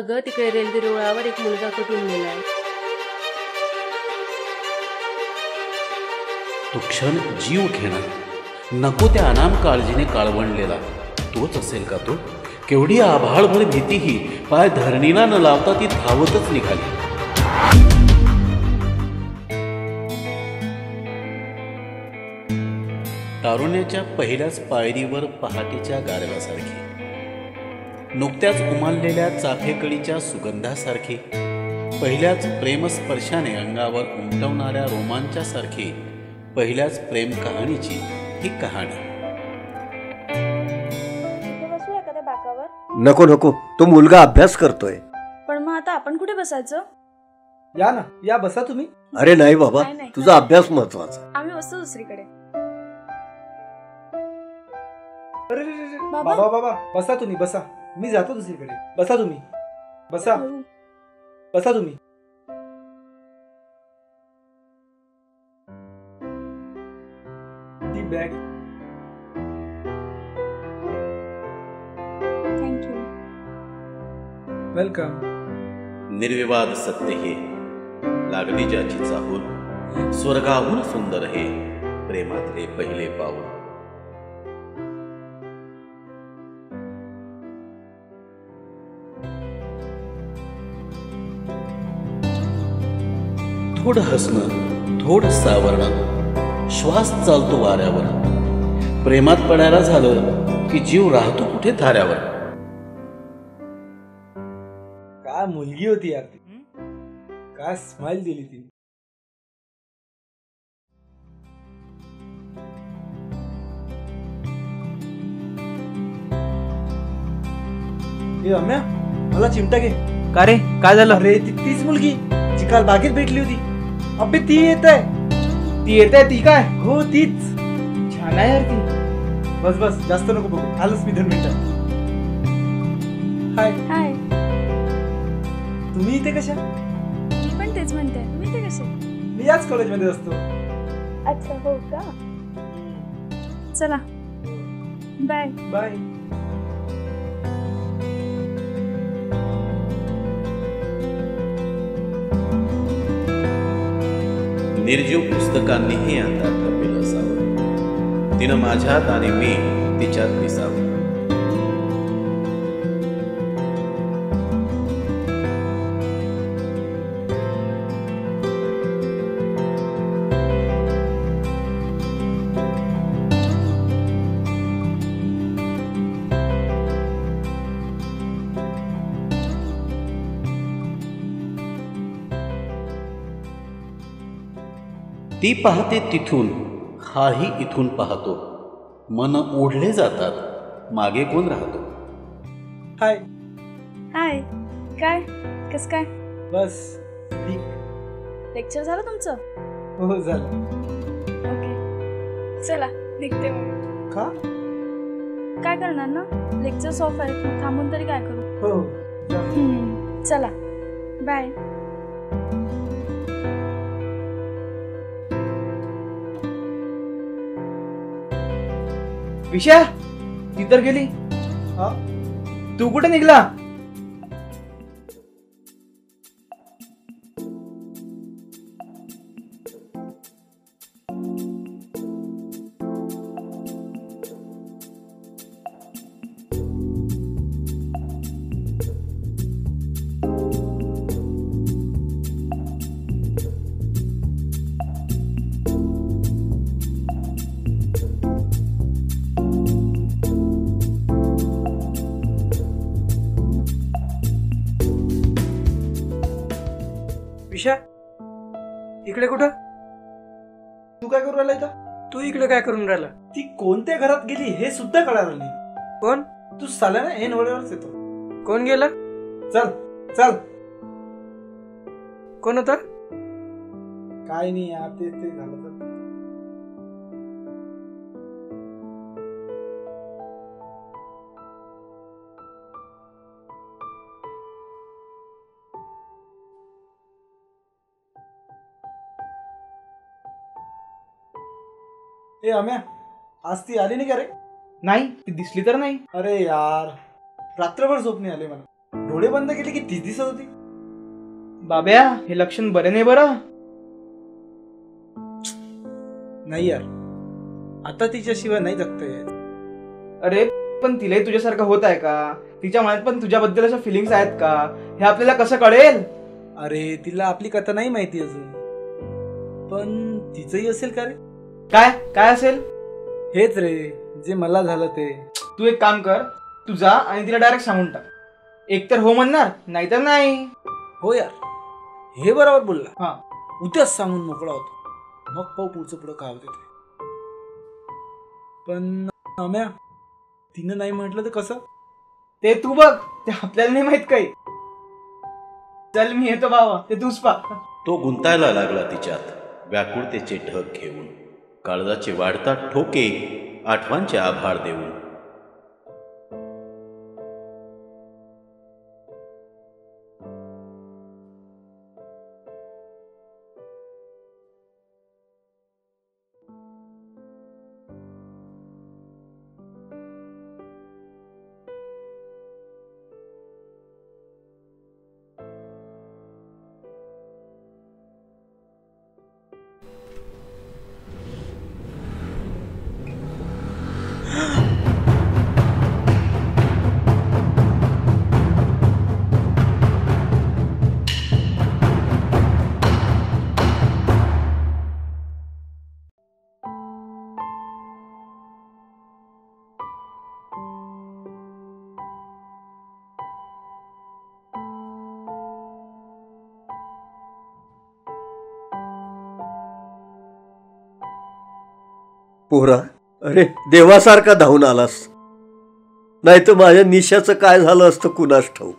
अगं तिकडे रेल्वे रुळावर एक मुलगा कटून गेलाय. तो क्षण जीव घेणार, नको त्या अनाम काळजीने काळवणलेला तोच असेल का तो? केवढी आभाळभर भीतीही पाय धरणीला न लावता ती धावतच निघाली. तारुण्याच्या पहिल्याच पायरीवर पहाटेच्या गारव्यासारखी, नुकत्याच उमललेल्या चाफेकळीच्या सुगंधासारखी, पहिल्याच प्रेमस्पर्शाने अंगावर उमटवणाऱ्या रोमांचासारखी, पहिल्याच प्रेम कहाणीची ही कहाणी. एखाद्या बाकावर नको नको, तो मुलगा अभ्यास करतोय. पण मग आता आपण कुठे बसायचं? या ना, या बसा तुम्ही. अरे नाही बाबा, नाही. तुझा अभ्यास महत्वाचा. आम्ही बसतो दुसरीकडे. अरे रे रे रे. बाबा. बाबा बाबा बसा तुम्ही, बसा. मी जातो दुसरीकडे. बसा तुम्ही, बसा. बसा तुम्ही. ती बॅग. थँक्यू. वेलकम. निर्विवाद सत्य हे, लागली ज्याची चाहूल, स्वर्गाहून सुंदर हे प्रेमातले पहिले पाऊल. थोडं हसणं, थोडं सावरणं, श्वास चालतो वाऱ्यावर. प्रेमात पडायला झालं की जीव राहतो कुठे थाऱ्यावर. काय मुलगी होती यार ती. काय स्माइल दिली ती. ए अम्या, मला चिमटा घे. का रे, काय झालं? अरे तीच मुलगी जी काल बागेत भेटली होती. अबे ती येत आहे. ती येते, ती काय? हो तीच. छान आहे यार ती. बस बस, जास्त नको बघू. आलंच मी 2 मिनिटात. हाय. हाय. तुम्ही इथे कशा? मी पण तेच म्हणते. तुम्ही ते कसे? मी याच कॉलेजमध्ये असतो. अच्छा, हो का? चला, बाय. बाय. निर्जीव पुस्तकांनीही अंधार ठरलेलं असावं, तिनं माझ्यात आणि मी तिच्यात दिसावं. ती पाहते तिथून, हाही इथून पाहतो. मन ओढले जातात, मागे कोण राहतो. हाय. हाय. काय? कस काय? बस ठीक. लेक्चर झालं तुमचं? हो झालं. ओके, चला निघते मग. का? काय करणार ना, लेक्चर ऑफ आहे. मग थांबून तरी काय करू? हो जा. चला, बाय. विषया, ती तर गेली. हा? तू कुठे निघला? विशा, इकडे कुठं? तू काय करून राहिला इथं? तू इकडे काय करून राहिला? ती कोणत्या घरात गेली हे सुद्धा कळालं नाही. कोण? तू साला ना एन वळेवरच येतो. कोण गेला? चल चल. कोण होता? काय नाही यार, ते झालं तर. ए अम्या, आज ती आली नाही का रे? नाही, ती दिसली तर नाही. अरे यार, रात्रभर झोप नाही आली मला. डोळे बंद केले की तीच दिसत होती. बाब्या, हे लक्षण बरे नाही बरं. नाही यार, आता तिच्याशिवाय नाही जगता येत. अरे पण तिलाही तुझ्यासारखं होत आहे का? तिच्या मनात पण तुझ्याबद्दल अशा फिलिंग्स आहेत का? हे आपल्याला कसं कळेल? अरे तिला आपली कथा नाही माहिती अजून, पण तिचंही असेल का रे? काय काय असेल? हेच रे, जे मला झालं ते. तू एक काम कर, तू जा आणि तिला डायरेक्ट सांगून टाक. एकतर हो म्हणणार, नाहीतर नाही. हो यार, हे बरोबर बोलला. हा, उद्याच सांगून मोकळा होतो, मग पाहू पुढचं पुढं काय होते ते. पण आम्या, तिनं नाही म्हटलं तर कसं? ते तू बघ, ते आपल्याला नाही माहित काही. चल मी येतो बाबा, ते तूच पा. तो गुंतायला लागला तिच्यात, व्याकुळतेचे ढग घेऊन, काळजाचे वाढतात ठोके, आठवांचे आभाळ देऊन. पोरा, अरे देवासारखा धावून आलास, नाही तर माझ्या निशाचं काय झालं असतं कुणास ठाऊक.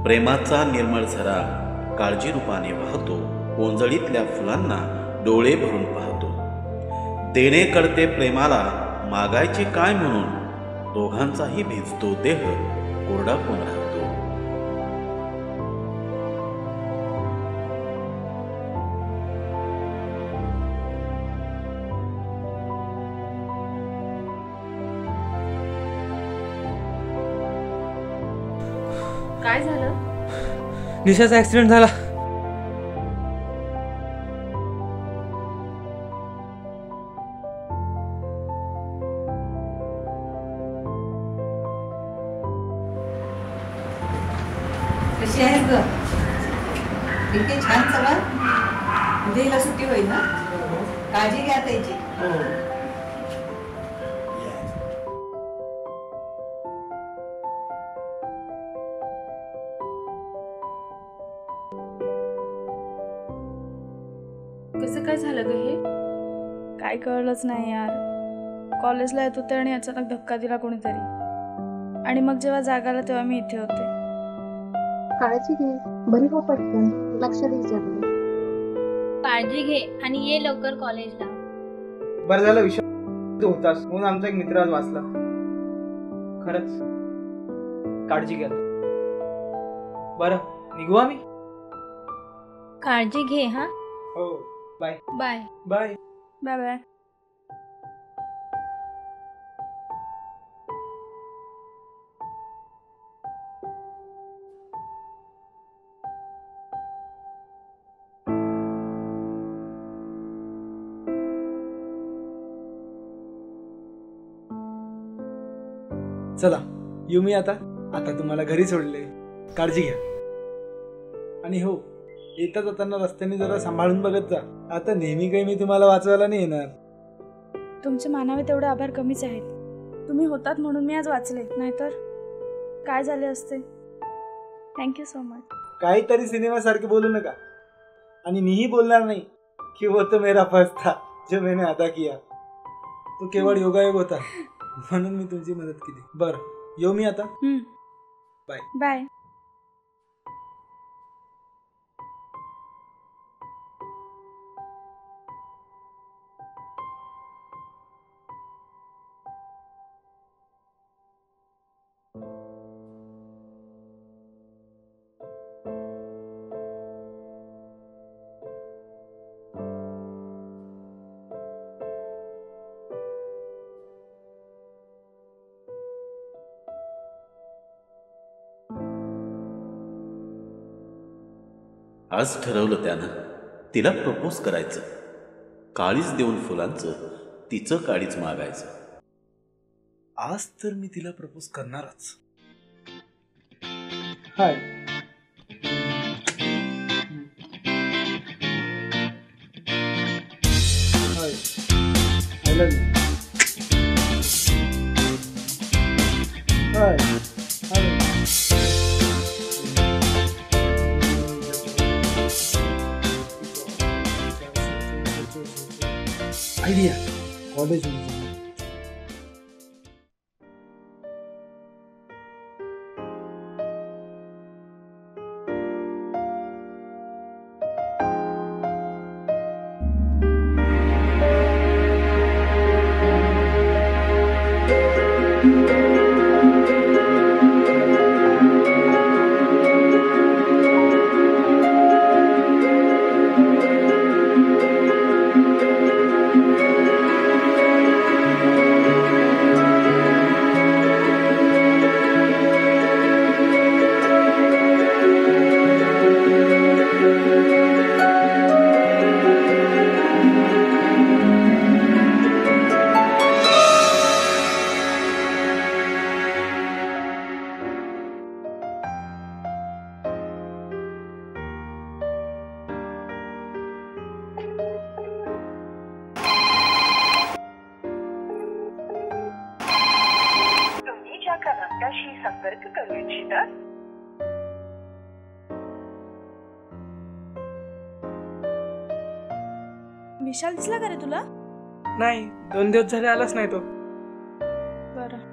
प्रेमाचा निर्मळ झरा काळजी रूपाने वाहतो, ओंजळीतल्या फुलांना डोळे भरून पाहतो. देणे कळते प्रेमाला, मागायचे काय म्हणून, दोघांचाही भिजतो देह, कोरडा कोण राहतो. काय झालं? निशाचा ऍक्सिडेंट झाला. कशी आहेस ग? इतके छान सगळं. उद्याला सुट्टी होईल ना? काळजी घ्या त्याची. कसं काय झालं ग हे? काय कळलंच नाही यार. कॉलेजला येत होते आणि अचानक धक्का दिला कोणीतरी, आणि मग जेव्हा जाग आला तेव्हा मी इथे होते. काळजी घे, बरी हो पटकन, लक्ष दे तिच्याकडे. काळजी घे आणि ये लवकर कॉलेजला. बरं झालं विषय तू होतास म्हणून आमचा एक मित्र आज वाचला. खरंच काळजी घ्या. बरं, निघू आम्ही. काळजी घे. हा, हो, bye bye. Bye. Bye bye. चला येऊ मी आता. आता तुम्हाला घरी सोडले, काळजी घ्या. आणि हो, येता जाताना रस्त्याने जरा सांभाळून बघत जा. आता नेहमी काही मी तुम्हाला वाचवायला नाही येणार. तुमचे मानावे तेवढे आभार कमीच आहेत. तुम्ही होतात म्हणून मी आज वाचले, नाहीतर काय झाले असते. Thank you so much. काहीतरी सिनेमासारखे बोलू नका. आणि मीही बोलणार नाही की वो तो मेरा फर्स्ट था जो मैंने अदा किया. तो केवळ योगायोग होता, म्हणून मी तुमची मदत केली. बरं, येऊ मी आता. Bye bye. आज ठरवलं त्यानं तिला प्रपोज करायचं. काळीच देऊन फुलांचं तिचं काळीच मागायचं. आज तर मी तिला प्रपोज करणारच. हाय. हाय. I love you. High. High. Idea college संपर्क करू इच्छिता. विशाल दिसला का रे तुला? नाही, 2 दिवस झाले आलाच नाही तो. बरं.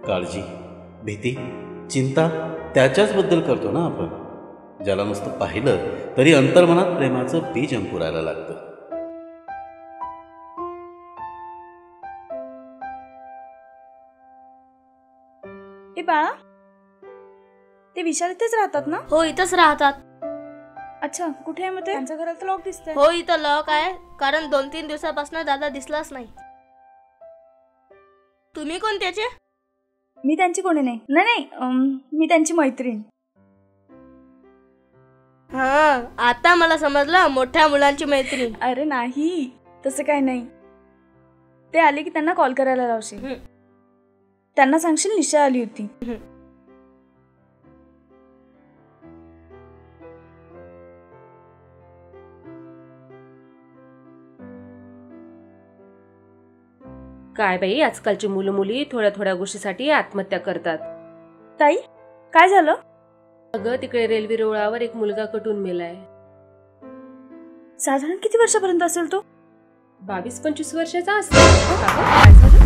काळजी, भीती, चिंता त्याच्याच बद्दल करतो ना आपण, ज्याला नुसतं पाहिलं तरी अंतर्मनात प्रेमाचं बीज अंकुरायला लागतं. ए बाळा, ते विशाल इथेच राहतात ना? हो, इथंच राहतात. अच्छा, कुठे आहे मग ते? त्यांच्या घरात लॉक दिसतंय. हो, इथं लॉक आहे, कारण 2-3 दिवसापासून दादा दिसलाच नाही. तुम्ही कोण त्याचे? मी त्यांची कोणी नाही. नाही, मी त्यांची मैत्रीण. हा, आता मला समजलं, मोठ्या मुलांची मैत्रीण. अरे नाही, तसं काय नाही. ते आले की त्यांना कॉल करायला लावशील. त्यांना सांगशील निशा आली होती. काय बाई, आजकालची मुलं मुली थोड्या थोड्या गोष्टीसाठी आत्महत्या करतात. ताई, काय झालं? अगं, तिकडे रेल्वे रुळावर एक मुलगा कटून मेलाय. साधारण किती वर्षापर्यंत असेल तो? 22-25 वर्षाचा असेल. काय झालं?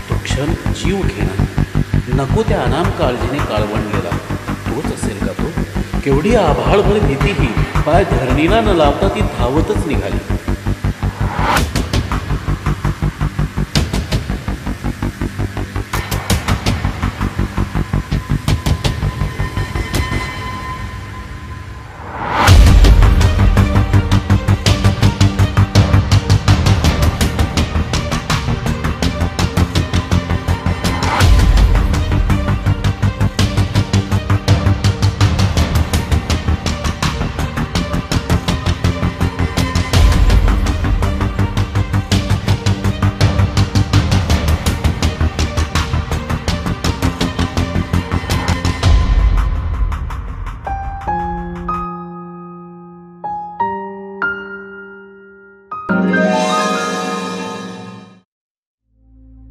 तो क्षण जीव घेणा, नको त्या अनाम काळजीने काळवंडलेला तोच असेल का तो? केवढी आभाळभर भीतीही पाय धरणीला न लावता ती धावतच निघाली.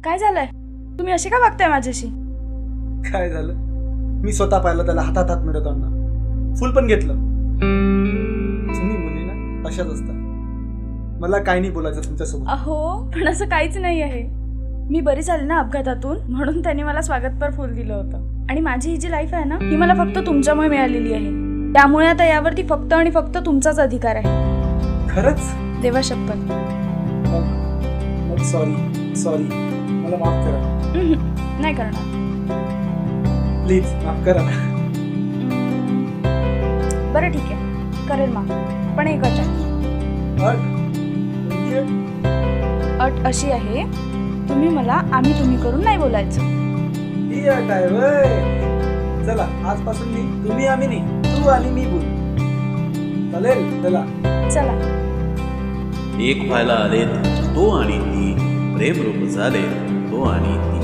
काय झालंय? तुम्ही असे का वागताय माझ्याशी? काय झालं? मी स्वतः पाहिलं त्याला हातात हात मिळवताना. फुल पण घेतलं. तुम्ही मुली ना तशाच असता. मला काय नाही बोलायचं तुमच्यासोबत. अहो, पण असं काहीच नाही आहे. मी बरी झाली ना अपघातातून, म्हणून त्यांनी मला स्वागतपर फुल दिलं होतं. आणि माझी ही जी लाईफ आहे ना, ही मला फक्त तुमच्यामुळे मिळालेली आहे. त्यामुळे आता यावरती फक्त आणि फक्त तुमचाच अधिकार आहे. खरंच? देवा शपथ. सॉरी, मला माफ करा. नाही करणार. प्लीज माफ करा. बरं ठीक आहे, करेल माफ, पण एक अट आहे. अट अशी आहे, तुम्ही मला आम्ही तुम्ही करून नाही बोलायचं. ही अट आहे वय. चला आजपासून मी तुम्ही आम्ही नाही, तू आणि मी बोल. चालेल? चला चला. एक व्हायला आलेत तो आणि ती, प्रेमरूप झाले तो आणि ती.